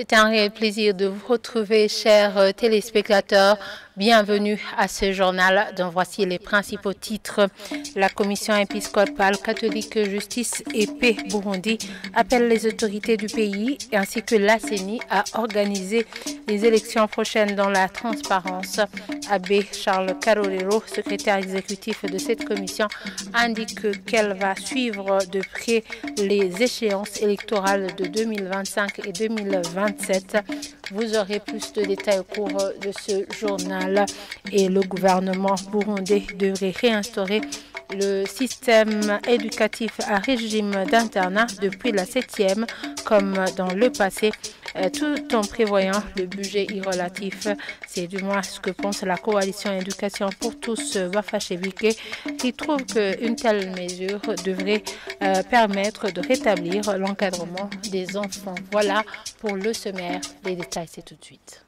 C'est un réel plaisir de vous retrouver, chers téléspectateurs. Bienvenue à ce journal dont voici les principaux titres. La Commission épiscopale catholique Justice et Paix Burundi appelle les autorités du pays ainsi que la CENI à organiser les élections prochaines dans la transparence. Abbé Charles Karorero, secrétaire exécutif de cette commission, indique qu'elle va suivre de près les échéances électorales de 2025 et 2027. Vous aurez plus de détails au cours de ce journal. Et le gouvernement burundais devrait réinstaurer le système éducatif à régime d'internat depuis la 7e, comme dans le passé, tout en prévoyant le budget irrelatif. C'est du moins ce que pense la coalition Éducation pour tous Bafashebike, qui trouve qu'une telle mesure devrait permettre de rétablir l'encadrement des enfants. Voilà pour le sommaire. Les détails, c'est tout de suite.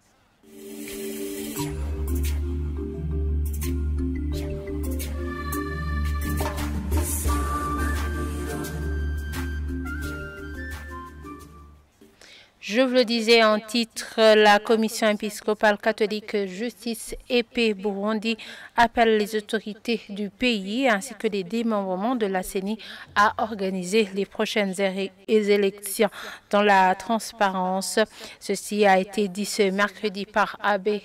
Je vous le disais en titre, la Commission épiscopale catholique Justice et Paix Burundi appelle les autorités du pays ainsi que les démembrements de la CENI à organiser les prochaines élections dans la transparence. Ceci a été dit ce mercredi par Abbé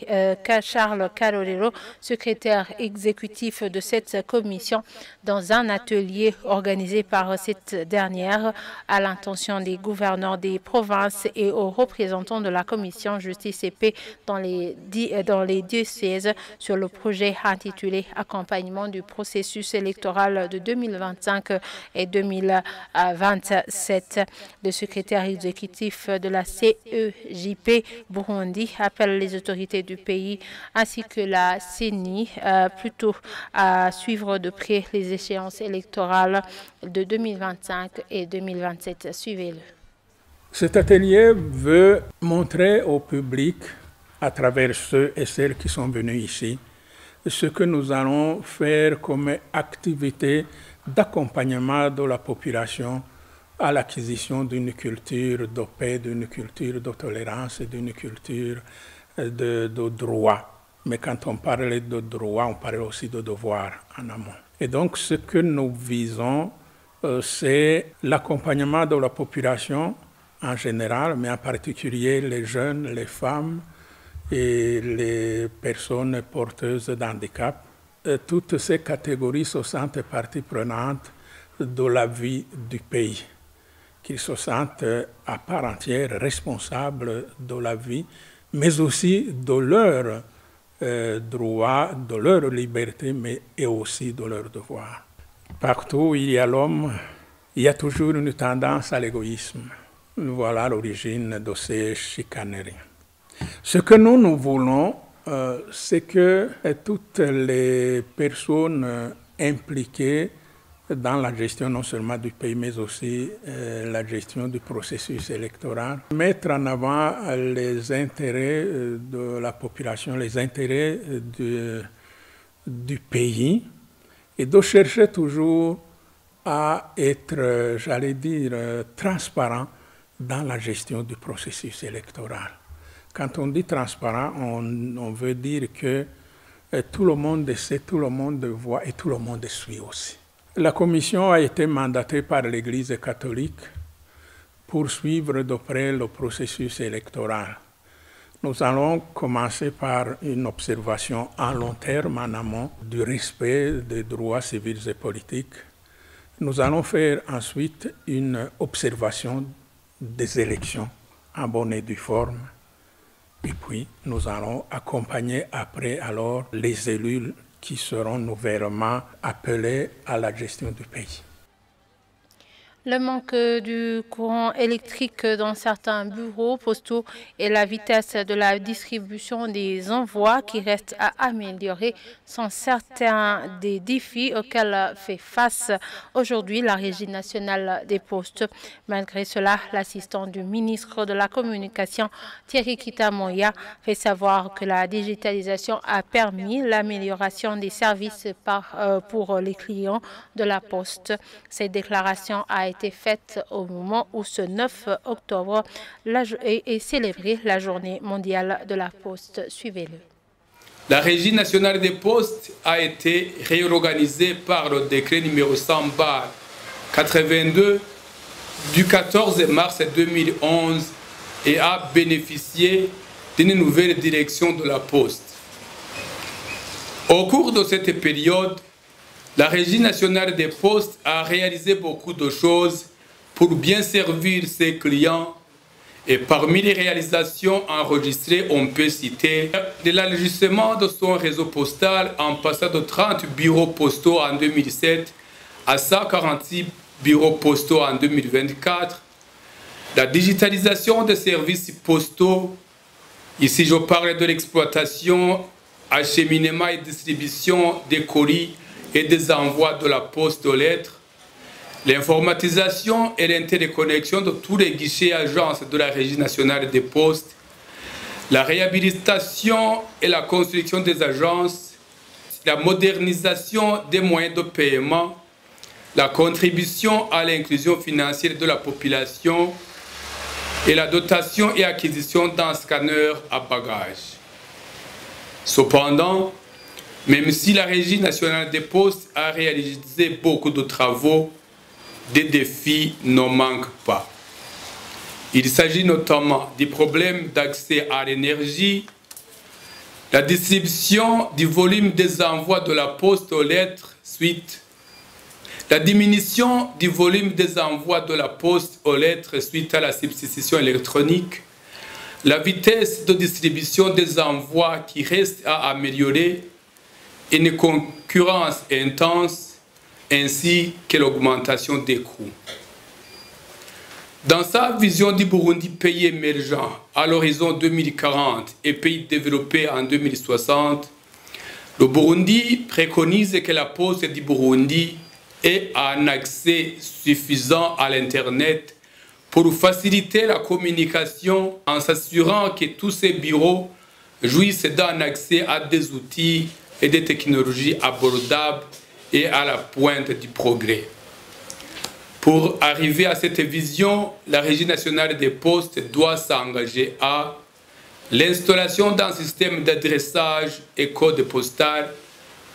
Charles Karorero, secrétaire exécutif de cette commission, dans un atelier organisé par cette dernière à l'intention des gouverneurs des provinces et aux représentants de la commission Justice et Paix dans les diocèses sur le projet intitulé Accompagnement du processus électoral de 2025 et 2027. Le secrétaire exécutif de la CEJP Burundi appelle les autorités du pays ainsi que la CENI plutôt à suivre de près les échéances électorales de 2025 et 2027. Suivez-le. Cet atelier veut montrer au public, à travers ceux et celles qui sont venus ici, ce que nous allons faire comme activité d'accompagnement de la population à l'acquisition d'une culture de paix, d'une culture de tolérance et d'une culture de droit. Mais quand on parle de droit, on parle aussi de devoir en amont. Et donc, ce que nous visons, c'est l'accompagnement de la population en général, mais en particulier les jeunes, les femmes et les personnes porteuses d'handicap. Toutes ces catégories se sentent partie prenante de la vie du pays, qu'ils se sentent à part entière responsables de la vie, mais aussi de leurs droits, de leur liberté, mais et aussi de leurs devoirs. Partout où il y a l'homme, il y a toujours une tendance à l'égoïsme. Voilà l'origine de ces chicaneries. Ce que nous voulons, c'est que toutes les personnes impliquées dans la gestion non seulement du pays, mais aussi la gestion du processus électoral, mettre en avant les intérêts de la population, les intérêts du pays, et de chercher toujours à être, j'allais dire, transparent dans la gestion du processus électoral. Quand on dit transparent, on veut dire que tout le monde sait, tout le monde voit et tout le monde suit aussi. La commission a été mandatée par l'Église catholique pour suivre de près le processus électoral. Nous allons commencer par une observation à long terme en amont du respect des droits civils et politiques. Nous allons faire ensuite une observation des élections en bonne et due forme. Et puis, nous allons accompagner après alors les élus qui seront nouvellement appelés à la gestion du pays. Le manque du courant électrique dans certains bureaux postaux et la vitesse de la distribution des envois qui restent à améliorer sont certains des défis auxquels fait face aujourd'hui la Régie nationale des postes. Malgré cela, l'assistant du ministre de la Communication, Thierry Kitamoya, fait savoir que la digitalisation a permis l'amélioration des services pour les clients de la Poste. Cette déclaration a été faite au moment où ce 9 octobre est célébrée la journée mondiale de la Poste. Suivez-le. La Régie nationale des postes a été réorganisée par le décret numéro 100/82 du 14 mars 2011 et a bénéficié d'une nouvelle direction de la Poste. Au cours de cette période, la Régie nationale des postes a réalisé beaucoup de choses pour bien servir ses clients. Et parmi les réalisations enregistrées, on peut citer l'élargissement de son réseau postal en passant de 30 bureaux postaux en 2007 à 146 bureaux postaux en 2024, la digitalisation des services postaux, ici je parle de l'exploitation, acheminement et distribution des colis et des envois de la poste aux lettres, l'informatisation et l'interconnexion de tous les guichets et agences de la Régie nationale des postes, la réhabilitation et la construction des agences, la modernisation des moyens de paiement, la contribution à l'inclusion financière de la population et la dotation et acquisition d'un scanner à bagages. Cependant, même si la Régie nationale des postes a réalisé beaucoup de travaux, des défis ne manquent pas. Il s'agit notamment des problèmes d'accès à l'énergie, la distribution du volume des envois de la poste aux lettres suite, la diminution du volume des envois de la poste aux lettres suite à la substitution électronique, la vitesse de distribution des envois qui reste à améliorer, et une concurrence intense, ainsi que l'augmentation des coûts. Dans sa vision du Burundi pays émergent à l'horizon 2040 et pays développé en 2060, le Burundi préconise que la poste du Burundi ait un accès suffisant à l'Internet pour faciliter la communication en s'assurant que tous ces bureaux jouissent d'un accès à des outils et des technologies abordables et à la pointe du progrès. Pour arriver à cette vision, la Régie nationale des postes doit s'engager à l'installation d'un système d'adressage et code postal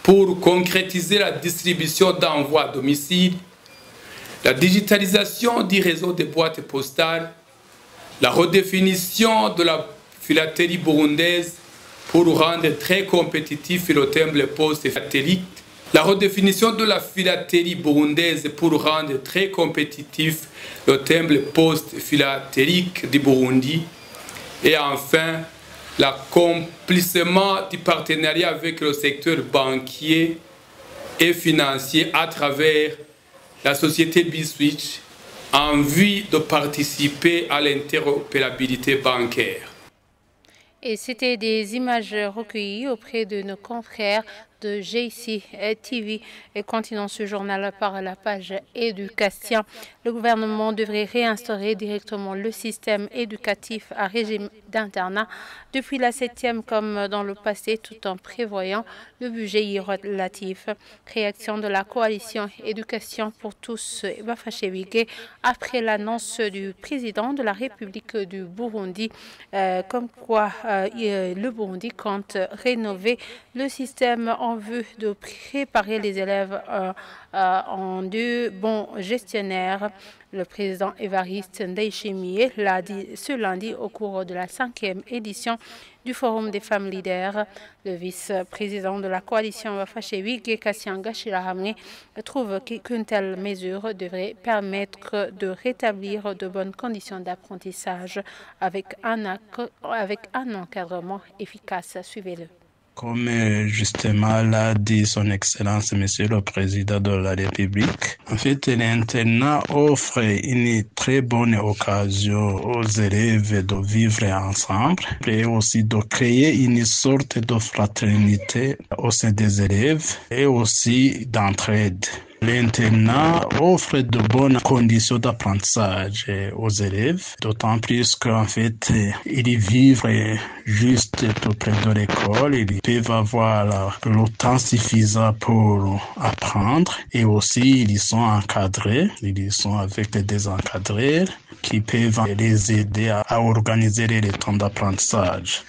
pour concrétiser la distribution d'envois à domicile, la digitalisation du réseau des boîtes postales, la redéfinition de la philatélie burundaise pour rendre très compétitif le timbre poste philatérique, la redéfinition de la philatélie burundaise pour rendre très compétitif le timbre poste philatérique du Burundi, et enfin l'accomplissement du partenariat avec le secteur banquier et financier à travers la société B-Switch en vue de participer à l'interopérabilité bancaire. Et c'était des images recueillies auprès de nos confrères de JC TV et continuons ce journal par la page éducation. Le gouvernement devrait réinstaurer directement le système éducatif à régime d'internat depuis la 7e comme dans le passé tout en prévoyant le budget y relatif. Réaction de la coalition éducation pour tous Bafashewige après l'annonce du président de la République du Burundi comme quoi le Burundi compte rénover le système en vue de préparer les élèves en de bons gestionnaires. Le président Évariste Ndayishimiye l'a dit ce lundi au cours de la 5e édition du Forum des femmes leaders. Le vice-président de la coalition Bafashewige, Cassien Gashirahamwe, trouve qu'une telle mesure devrait permettre de rétablir de bonnes conditions d'apprentissage avec un encadrement efficace. Suivez-le. Comme justement l'a dit son Excellence, Monsieur le Président de la République, en fait, l'internat offre une très bonne occasion aux élèves de vivre ensemble et aussi de créer une sorte de fraternité au sein des élèves et aussi d'entraide. l'internat offre de bonnes conditions d'apprentissage aux élèves, d'autant plus qu'en fait, ils vivent juste tout près de l'école, ils peuvent avoir le temps suffisant pour apprendre et aussi ils sont encadrés, ils sont avec des encadrés qui peuvent les aider à organiser les temps d'apprentissage.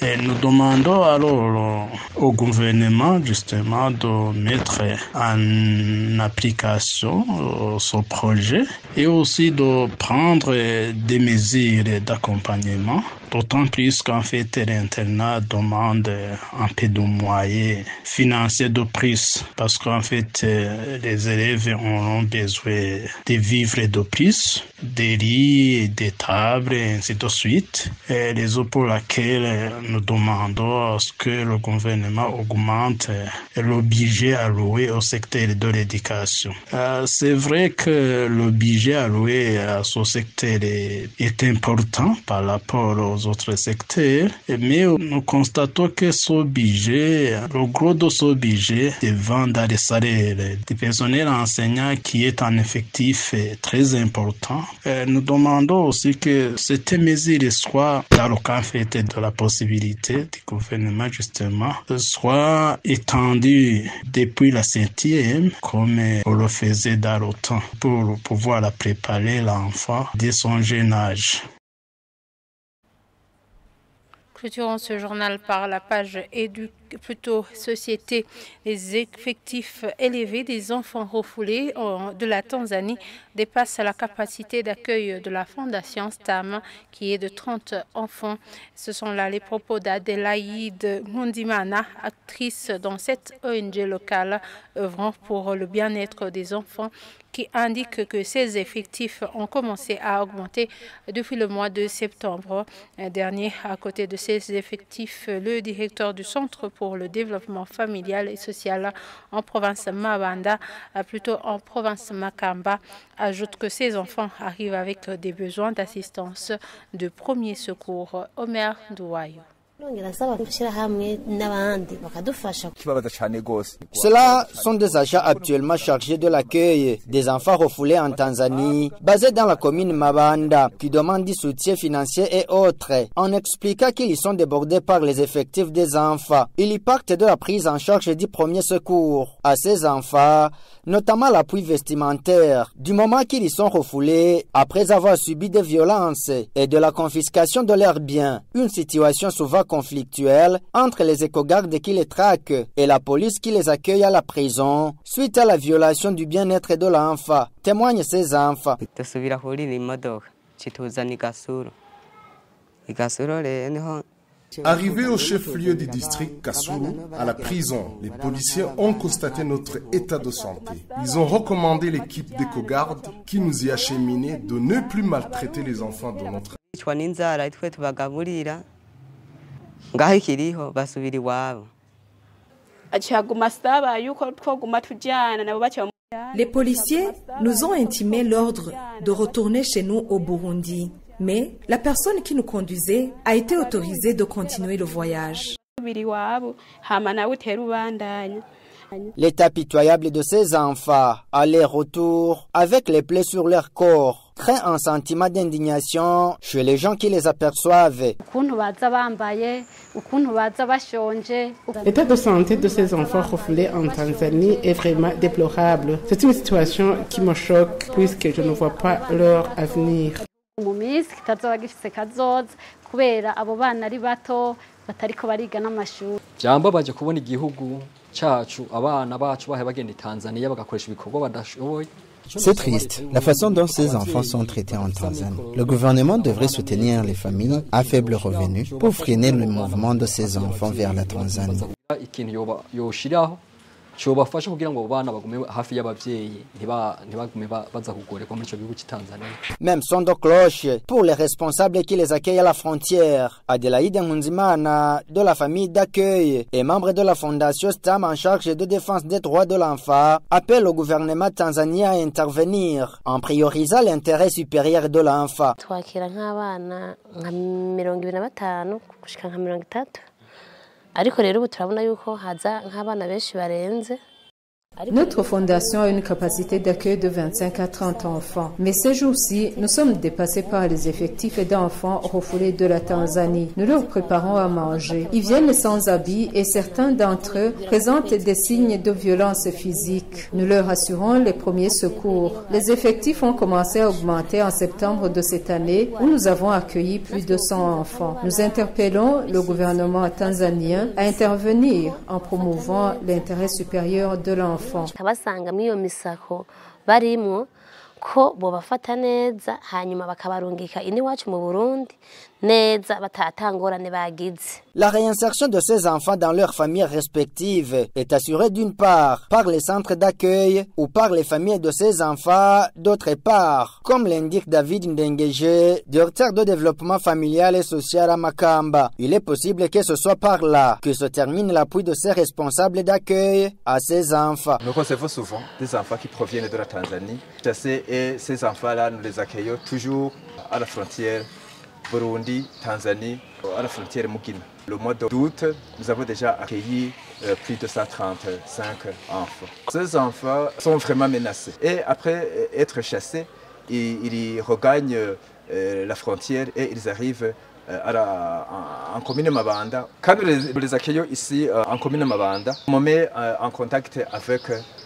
Et nous demandons alors au gouvernement justement de mettre en application ce projet et aussi de prendre des mesures d'accompagnement, d'autant plus qu'en fait l'internat demande un peu de moyens financiers de plus parce qu'en fait les élèves auront besoin de vivres de plus, des lits, des tables et ainsi de suite. Et raison pour laquelle nous demandons que le gouvernement augmente le budget alloué au secteur de l'éducation. C'est vrai que le budget alloué à ce secteur est important par rapport aux autres secteurs, mais nous constatons que ce budget, le gros de ce budget dépend dans les salaires du personnel enseignant qui est en effectif très important. Nous demandons aussi que cette mesure soit, dans le cas fait de la possibilité du gouvernement justement, soit étendue depuis la 7e comme on le faisait dans le temps pour pouvoir préparer l'enfant dès son jeune âge. Clôturons ce journal par la page société. Les effectifs élevés des enfants refoulés de la Tanzanie dépassent la capacité d'accueil de la Fondation STAM qui est de 30 enfants. Ce sont là les propos d'Adélaïde Ngundimana, actrice dans cette ONG locale œuvrant pour le bien-être des enfants, qui indique que ces effectifs ont commencé à augmenter depuis le mois de septembre dernier. À côté de ces effectifs, le directeur du Centre pour le développement familial et social en province Mabanda, plutôt en province Makamba, ajoute que ces enfants arrivent avec des besoins d'assistance de premier secours. Omer Douayo. Ceux-là sont des agents actuellement chargés de l'accueil des enfants refoulés en Tanzanie, basés dans la commune Mabanda, qui demandent du soutien financier et autres, en expliquant qu'ils sont débordés par les effectifs des enfants. Ils y partent de la prise en charge du premier secours à ces enfants, notamment l'appui vestimentaire, du moment qu'ils y sont refoulés après avoir subi des violences et de la confiscation de leurs biens. Une situation souvent conflictuelle entre les éco-gardes qui les traquent et la police qui les accueille à la prison suite à la violation du bien-être de l'enfant, témoignent ces enfants. Arrivés au chef-lieu du district Kasulu, à la prison, les policiers ont constaté notre état de santé. Ils ont recommandé l'équipe d'éco-gardes qui nous y acheminait de ne plus maltraiter les enfants de notre Les policiers nous ont intimé l'ordre de retourner chez nous au Burundi. Mais la personne qui nous conduisait a été autorisée de continuer le voyage. L'état pitoyable de ces enfants, aller-retour, avec les plaies sur leur corps, crée un sentiment d'indignation chez les gens qui les aperçoivent. L'état de santé de ces enfants refoulés en Tanzanie est vraiment déplorable. C'est une situation qui me choque puisque je ne vois pas leur avenir. C'est triste, la façon dont ces enfants sont traités en Tanzanie. Le gouvernement devrait soutenir les familles à faible revenu pour freiner le mouvement de ces enfants vers la Tanzanie. Même son de cloche pour les responsables qui les accueillent à la frontière. Adélaïde Ngunzimana, de la famille d'accueil et membre de la fondation STAM en charge de défense des droits de l'enfant, appelle au gouvernement tanzanien à intervenir en priorisant l'intérêt supérieur de l'enfant. Notre fondation a une capacité d'accueil de 25 à 30 enfants. Mais ces jours-ci, nous sommes dépassés par les effectifs d'enfants refoulés de la Tanzanie. Nous leur préparons à manger. Ils viennent sans habits et certains d'entre eux présentent des signes de violence physique. Nous leur assurons les premiers secours. Les effectifs ont commencé à augmenter en septembre de cette année où nous avons accueilli plus de 100 enfants. Nous interpellons le gouvernement tanzanien à intervenir en promouvant l'intérêt supérieur de l'enfant. ko bobafata neza hanyuma bakabarungika iniwacu mu Burundi neza batatangorane bagize. La réinsertion de ces enfants dans leurs familles respectives est assurée d'une part par les centres d'accueil ou par les familles de ces enfants d'autre part, comme l'indique David Ndengeje, directeur de développement familial et social à Makamba. Il est possible que ce soit par là que se termine l'appui de ces responsables d'accueil à ces enfants. Nous recevons souvent des enfants qui proviennent de la Tanzanie. Et ces enfants-là, nous les accueillons toujours à la frontière Burundi, Tanzanie, à la frontière Mugina. Le mois d'août, nous avons déjà accueilli plus de 135 enfants. Ces enfants sont vraiment menacés. Et après être chassés, ils regagnent la frontière et ils arrivent en commune Mabanda. Quand nous les accueillons ici en commune Mabanda, on met en contact avec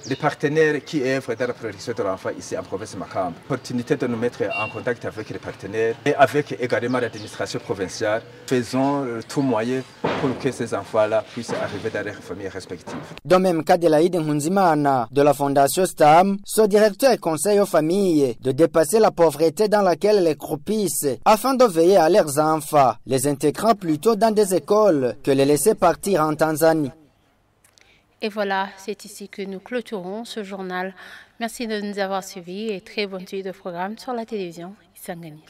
les partenaires qui œuvrent dans la protection de l'enfant ici en province Makamba. L'opportunité de nous mettre en contact avec les partenaires et avec également l'administration provinciale. Faisons tout moyen pour que ces enfants-là puissent arriver dans leurs familles respectives. Dans le même cas de Laïd Nkunzimana de la Fondation STAM, ce directeur conseille aux familles de dépasser la pauvreté dans laquelle elles croupissent afin de veiller à leurs enfants, les intégrant plutôt dans des écoles que les laisser partir en Tanzanie. Et voilà, c'est ici que nous clôturons ce journal. Merci de nous avoir suivis et très bonne suite de programme sur la télévision Isanganiro.